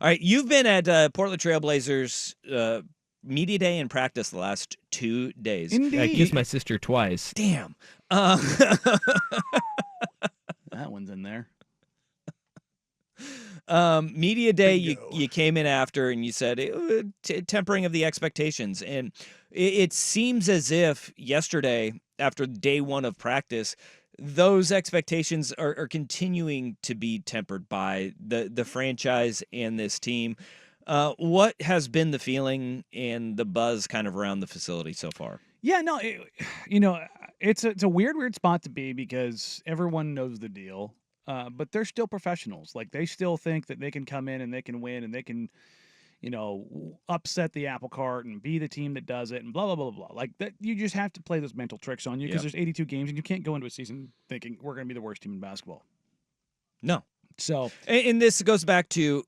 All right, you've been at Portland Trailblazers media day and practice the last 2 days. I kissed Indeed. my sister twice. Damn. Uh, That one's in there. media day, you Bingo. came in after and you said tempering of the expectations, and it seems as if yesterday, after day one of practice, those expectations are continuing to be tempered by the franchise and this team. What has been the feeling and the buzz kind of around the facility so far? Yeah, no, you know, it's a weird spot to be because everyone knows the deal, but they're still professionals. Like they still think that they can come in and they can win and they can, upset the apple cart and be the team that does it and blah blah blah blah. Like that, you just have to play those mental tricks on you because Yep. there's 82 games and you can't go into a season thinking we're going to be the worst team in basketball. No. So And this goes back to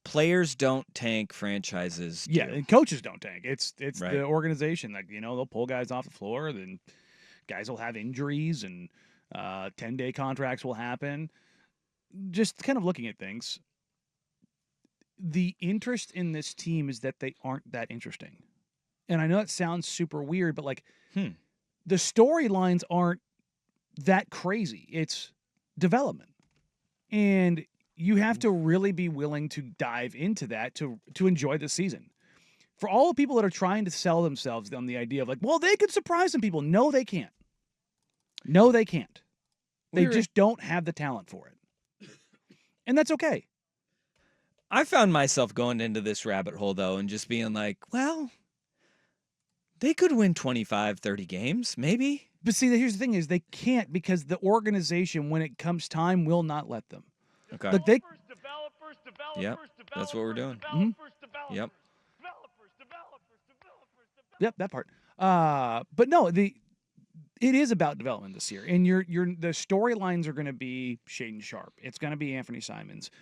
players don't tank, franchises do. yeah, and coaches don't tank. It's Right. the organization. Like they'll pull guys off the floor, then guys will have injuries and 10-day contracts will happen. Just kind of looking at things, the interest in this team is that they aren't that interesting. And I know it sounds super weird, but like the storylines aren't that crazy. It's development. And you have to really be willing to dive into that to enjoy the season. For all the people that are trying to sell themselves on the idea of like, well, they could surprise some people. No, they can't. No, they can't. They just don't have the talent for it. And that's okay. I found myself going into this rabbit hole, though, and just being like, well, they could win 25, 30 games, maybe. But see, here's the thing is they can't because the organization, when it comes time, will not let them. Okay. Like they, Yep, that's what we're doing. Yep. Yep, that part. But no, it is about development this year, and the storylines are going to be Shaden Sharp. It's going to be Anthony Simons.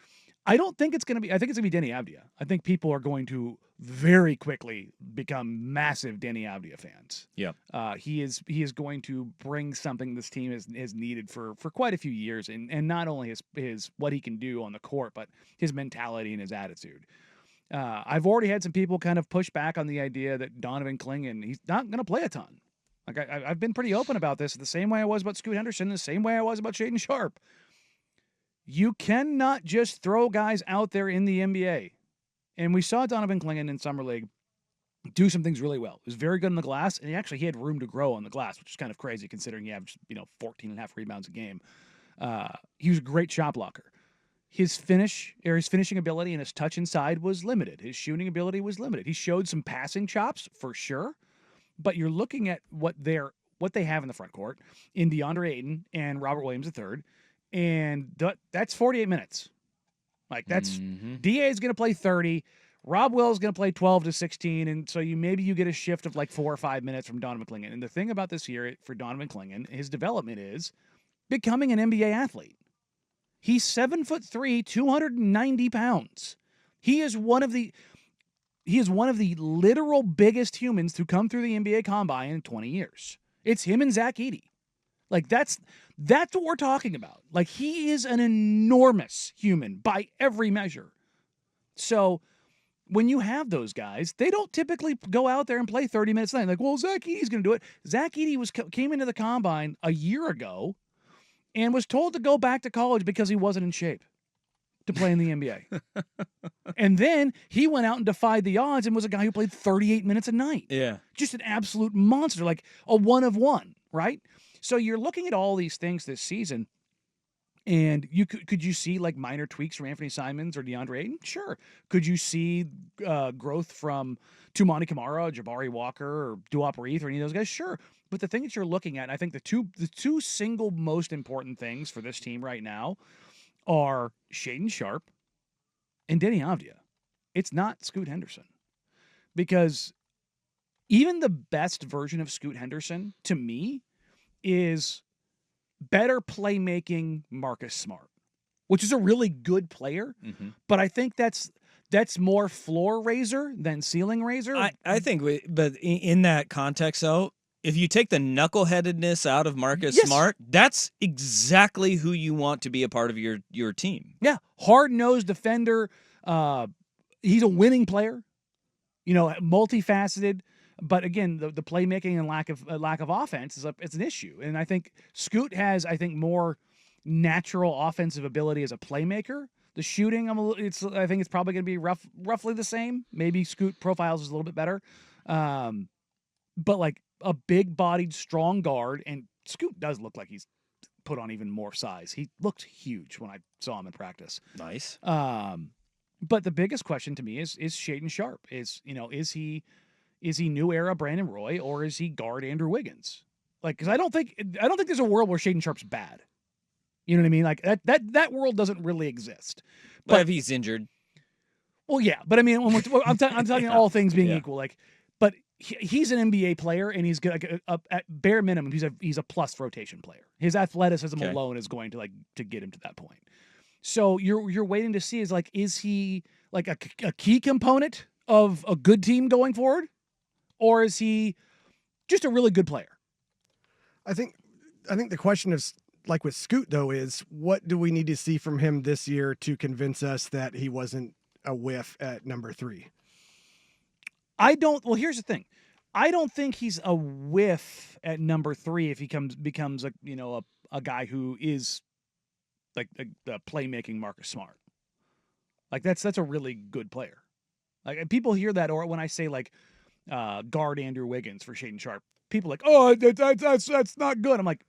I don't think it's going to be. I think it's going to be Denny Avdia. I think people are going to very quickly become massive Denny Avdia fans. Yep. He is going to bring something this team has needed for quite a few years, and not only his what he can do on the court, but his mentality and his attitude. I've already had some people kind of push back on the idea that Donovan Clingan, he's not going to play a ton. Like I've been pretty open about this, the same way I was about Scoot Henderson, the same way I was about Shaden Sharp. You cannot just throw guys out there in the NBA. And we saw Donovan Clingan in Summer League do some things really well. He was very good on the glass, and he had room to grow on the glass, which is kind of crazy considering he averaged 14 and a half rebounds a game. He was a great shot blocker. His finishing ability and his touch inside was limited. His shooting ability was limited. He showed some passing chops for sure, but you're looking at what they have in the front court in DeAndre Ayton and Robert Williams III, and that's 48 minutes. Like that's DA is going to play 30. Rob Will is going to play 12 to 16, and so maybe you get a shift of like 4 or 5 minutes from Donovan Clingan. And the thing about this year for Donovan Clingan, his development is becoming an NBA athlete. He's 7'3", 290 pounds. He is one of the literal biggest humans to come through the NBA combine in 20 years. It's him and Zach Edey. Like that's what we're talking about. Like he is an enormous human by every measure. So when you have those guys, they don't typically go out there and play 30 minutes a night. Like, well, Zach Edey's going to do it. Zach Edey came into the combine a year ago and was told to go back to college because he wasn't in shape to play in the NBA. And then he went out and defied the odds and was a guy who played 38 minutes a night. Yeah. Just an absolute monster, like a one of one, right? So you're looking at all these things this season, and could you see like minor tweaks from Anthony Simons or DeAndre Ayton? Sure. Could you see growth from Toumani Camara, Jabari Walker, or Duop Reith, or any of those guys? Sure. But the thing that you're looking at, I think the two single most important things for this team right now are Shaden Sharp and Denny Avdia. It's not Scoot Henderson. Because even the best version of Scoot Henderson, to me, is better playmaking Marcus Smart, which is a really good player. Mm-hmm. But I think that's more floor raiser than ceiling raiser. I think, but in that context, though, if you take the knuckleheadedness out of Marcus Smart, that's exactly who you want to be a part of your team. Yeah, hard-nosed defender, He's a winning player, multifaceted. But again, the playmaking and lack of offense it's an issue. And I think Scoot has more natural offensive ability as a playmaker. The shooting, I think it's probably going to be roughly the same. Maybe Scoot profiles is a little bit better, but like a big-bodied, strong guard, and Scoot does look like he's put on even more size. He looked huge when I saw him in practice. Nice. But the biggest question to me is Shaden Sharp. Is he new era Brandon Roy, or is he guard Andrew Wiggins? Like, because I don't think there's a world where Shaden Sharp's bad. You know what I mean? Like that world doesn't really exist. But if he's injured, well, yeah. But I mean, I'm talking all things being equal. Like, but he's an NBA player, and he's good. At bare minimum, he's a plus rotation player. His athleticism alone is going to get him to that point. So you're waiting to see is he like a key component of a good team going forward, or is he just a really good player? I think the question is, like with Scoot though, is what do we need to see from him this year to convince us that he wasn't a whiff at number 3? Well, here's the thing. I don't think he's a whiff at number 3 if he becomes a guy who is like the playmaking Marcus Smart. Like that's a really good player. Like people hear that, or when I say guard Andrew Wiggins for Shaden Sharp, people are like, oh, that's not good. I'm like,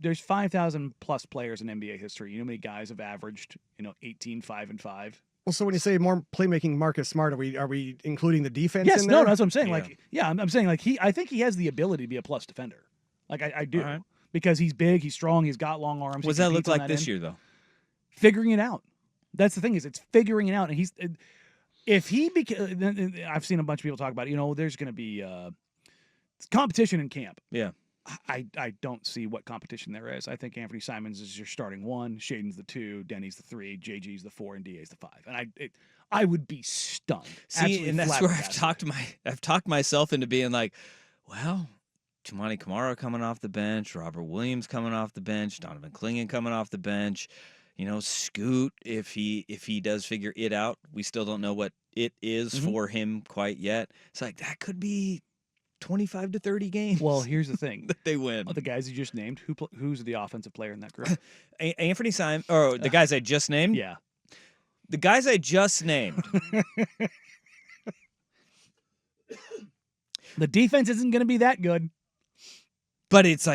there's 5,000 plus players in NBA history. You know how many guys have averaged 18, 5, and 5? Well, so when you say more playmaking Marcus Smart, are we including the defense? Yes, in there? no, that's what I'm saying. I'm saying I think he has the ability to be a plus defender. Like I do. Right. Because he's big, he's strong, he's got long arms. What does that look like this year, though? Figuring it out. That's the thing it's figuring it out. And I've seen a bunch of people talk about it. There's going to be competition in camp. Yeah. I don't see what competition there is. I think Anthony Simons is your starting 1, Shaden's the 2, Denny's the 3, JG's the 4, and DA's the 5. And I would be stunned. See, Absolutely, and that's where I've talked myself into being like, well, Chimani Kamara coming off the bench, Robert Williams coming off the bench, Donovan Clingan coming off the bench. Scoot, if he does figure it out, we still don't know what it is for him quite yet. It's like that could be 25 to 30 games. Well, here's the thing. that they win. The guys you just named, who's the offensive player in that group? Anthony Simon, or the guys I just named? Yeah. The guys I just named. The defense isn't going to be that good. But it's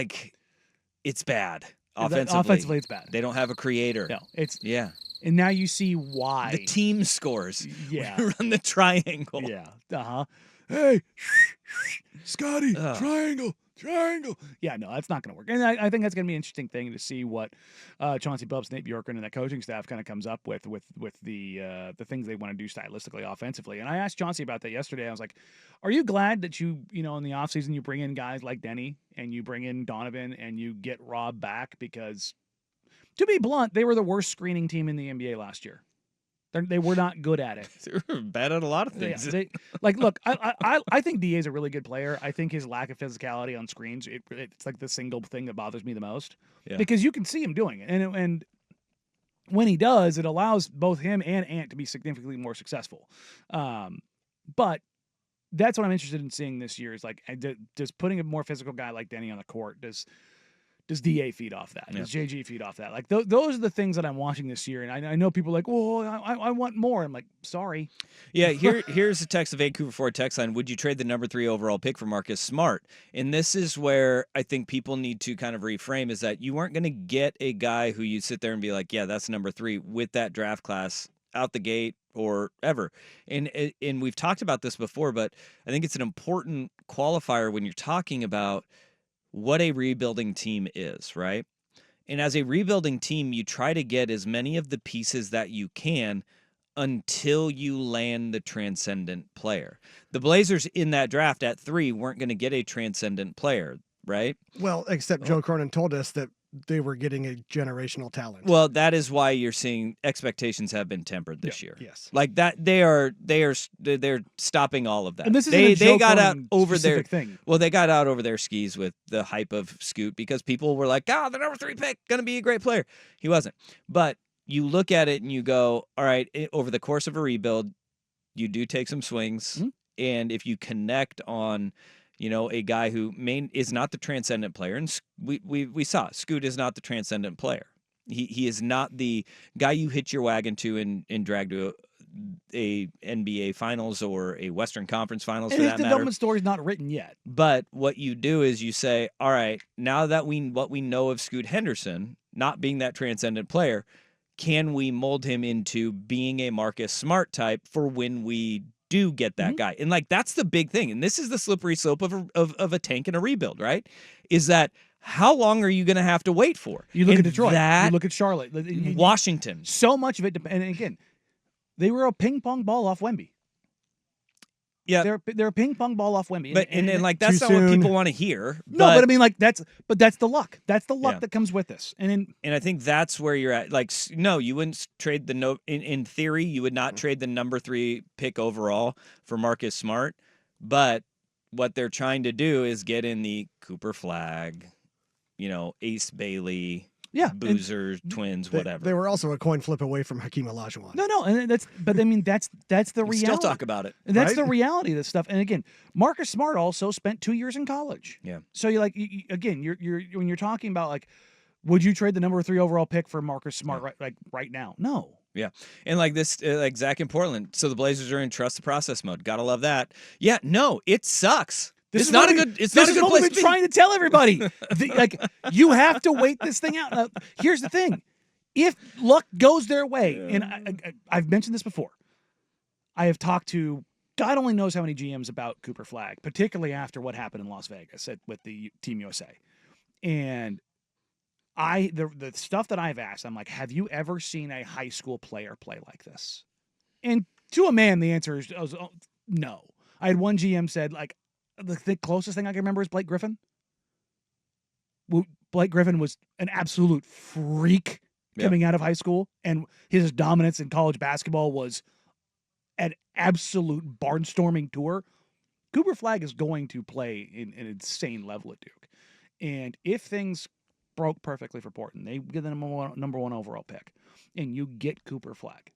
bad. Offensively, it's bad. They don't have a creator. No, yeah. And now you see why. The team scores. Yeah. Run the triangle. Yeah. Uh-huh. Hey, Scotty, triangle. Yeah, no, that's not going to work. And I think that's going to be an interesting thing to see what Chauncey Billups, Nate Bjorkgren, and that coaching staff kind of comes up with the things they want to do stylistically, offensively. And I asked Chauncey about that yesterday. I was like, are you glad that you in the offseason you bring in guys like Denny and you bring in Donovan and you get Rob back? Because, to be blunt, they were the worst screening team in the NBA last year. They were not good at it. They were bad at a lot of things. Yeah, look, I think DA is a really good player. I think his lack of physicality on screens, it's like the single thing that bothers me the most. Yeah. Because you can see him doing it. And when he does, it allows both him and Ant to be significantly more successful. But that's what I'm interested in seeing this year is does putting a more physical guy like Denny on the court, does DA feed off that? Does JG feed off that? Like those are the things that I'm watching this year, and I know people are like, "Well, I want more." I'm like, "Sorry." Yeah, here's a text of Vancouver Ford text line. Would you trade the number 3 overall pick for Marcus Smart? And this is where I think people need to kind of reframe: is that you weren't going to get a guy who you sit there and be like, "Yeah, that's number 3" with that draft class out the gate or ever. And we've talked about this before, but I think it's an important qualifier when you're talking about what a rebuilding team is, right? And as a rebuilding team, you try to get as many of the pieces that you can until you land the transcendent player. The Blazers in that draft at 3 weren't going to get a transcendent player, right? Well, except Joe Cronin told us that they were getting a generational talent. Well, that is why you're seeing expectations have been tempered this year. Yes, like that they're stopping all of that. And this is they got out over their thing. Well, they got out over their skis with the hype of Scoot because people were like, "Oh, the number 3 pick gonna be a great player." He wasn't, but you look at it and you go, all right, over the course of a rebuild, you do take some swings. Mhm. And if you connect on, a guy who is not the transcendent player, and we saw Scoot is not the transcendent player. He is not the guy you hitch your wagon to and drag to a NBA Finals or a Western Conference Finals And for his that matter. development story is not written yet. But what you do is you say, all right, now that what we know of Scoot Henderson not being that transcendent player, can we mold him into being a Marcus Smart type for when we do get that guy? And like that's the big thing. And this is the slippery slope of a tank and a rebuild, right? Is that how long are you going to have to wait for? You look And at Detroit. that, You look at Charlotte. Washington. So much of it and again, they were a ping pong ball off Wemby. Yeah, they're a ping pong ball off Wemby. But and like that's not what people want to hear. No, but I mean like that's the luck. That's the luck Yeah. that comes with this. And I think that's where you're at. Like, no, you wouldn't trade in theory, you would not trade the number 3 pick overall for Marcus Smart. But what they're trying to do is get in the Cooper Flag, Ace Bailey, Boozer, Twins, whatever. They were also a coin flip away from Hakeem Olajuwon. No, and that's the reality. Still talk about it. And that's right? the reality of this stuff. And again, Marcus Smart also spent 2 years in college. Yeah. So you're like, again, you're when you're talking about like, would you trade the number 3 overall pick for Marcus Smart right now? No. Yeah. And like this, like Zach in Portland. So the Blazers are in trust the process mode. Gotta love that. Yeah. No, it sucks. It's not a good place we've to been be. trying to tell everybody. Like, you have to wait this thing out. Now, here's the thing. If luck goes their way, and I've mentioned this before, I have talked to God only knows how many GMs about Cooper Flag, particularly after what happened in Las Vegas with the Team USA. And the stuff that I've asked, I'm like, have you ever seen a high school player play like this? And to a man, the answer is no. I had one GM said, like, the closest thing I can remember is Blake Griffin. Blake Griffin was an absolute freak coming out of high school, and his dominance in college basketball was an absolute barnstorming tour. Cooper Flag is going to play in an insane level at Duke. And if things broke perfectly for Portland, they get the number one overall pick, and you get Cooper Flag,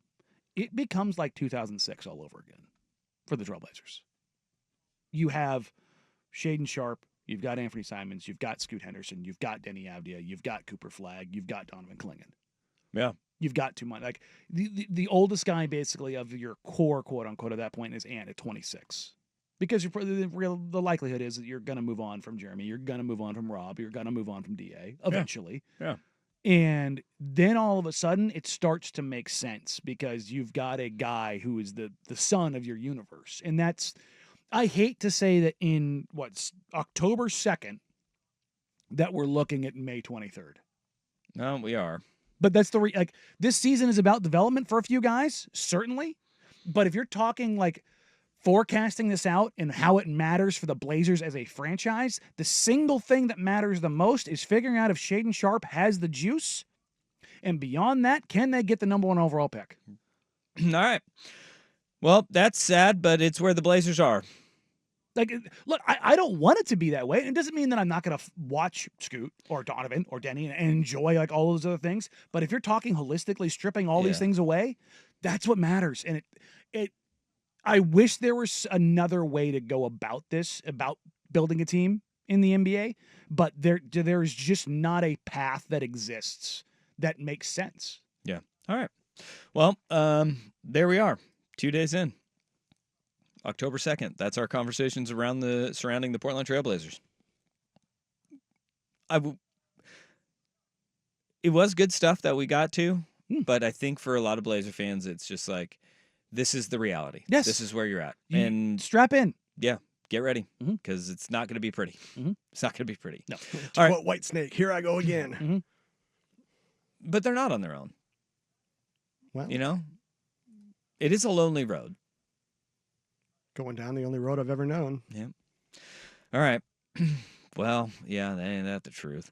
it becomes like 2006 all over again for the Trailblazers. You have Shaden Sharp, you've got Anthony Simons, you've got Scoot Henderson, you've got Denny Avdia, you've got Cooper Flag, you've got Donovan Clingan. Yeah. You've got too much. Like the oldest guy basically of your core, quote unquote, at that point is Ant at 26. Because the likelihood is that you're going to move on from Jeremy, you're going to move on from Rob, you're going to move on from DA eventually. Yeah. And then all of a sudden it starts to make sense because you've got a guy who is the son of your universe. And that's, I hate to say that in October 2nd that we're looking at May 23rd. No, we are. But that's this season is about development for a few guys, certainly. But if you're talking like forecasting this out and how it matters for the Blazers as a franchise, the single thing that matters the most is figuring out if Shaden Sharp has the juice. And beyond that, can they get the number 1 overall pick? All right. Well, that's sad, but it's where the Blazers are. Like, look, I don't want it to be that way. It doesn't mean that I'm not going to watch Scoot or Donovan or Denny and enjoy like all those other things. But if you're talking holistically, stripping all these things away, that's what matters. And I wish there was another way to go about this, about building a team in the NBA. But there's just not a path that exists that makes sense. Yeah. All right. Well, there we are. 2 days in. October 2nd. That's our conversations surrounding the Portland Trailblazers. It was good stuff that we got to, but I think for a lot of Blazer fans, it's just like, this is the reality. Yes. This is where you're at. And strap in. Yeah, get ready because it's not going to be pretty. It's not going to be pretty. No. All right. White Snake, here I go again. But they're not on their own. Well, it is a lonely road. Going down the only road I've ever known. Yeah. All right. Well, yeah, that ain't that the truth.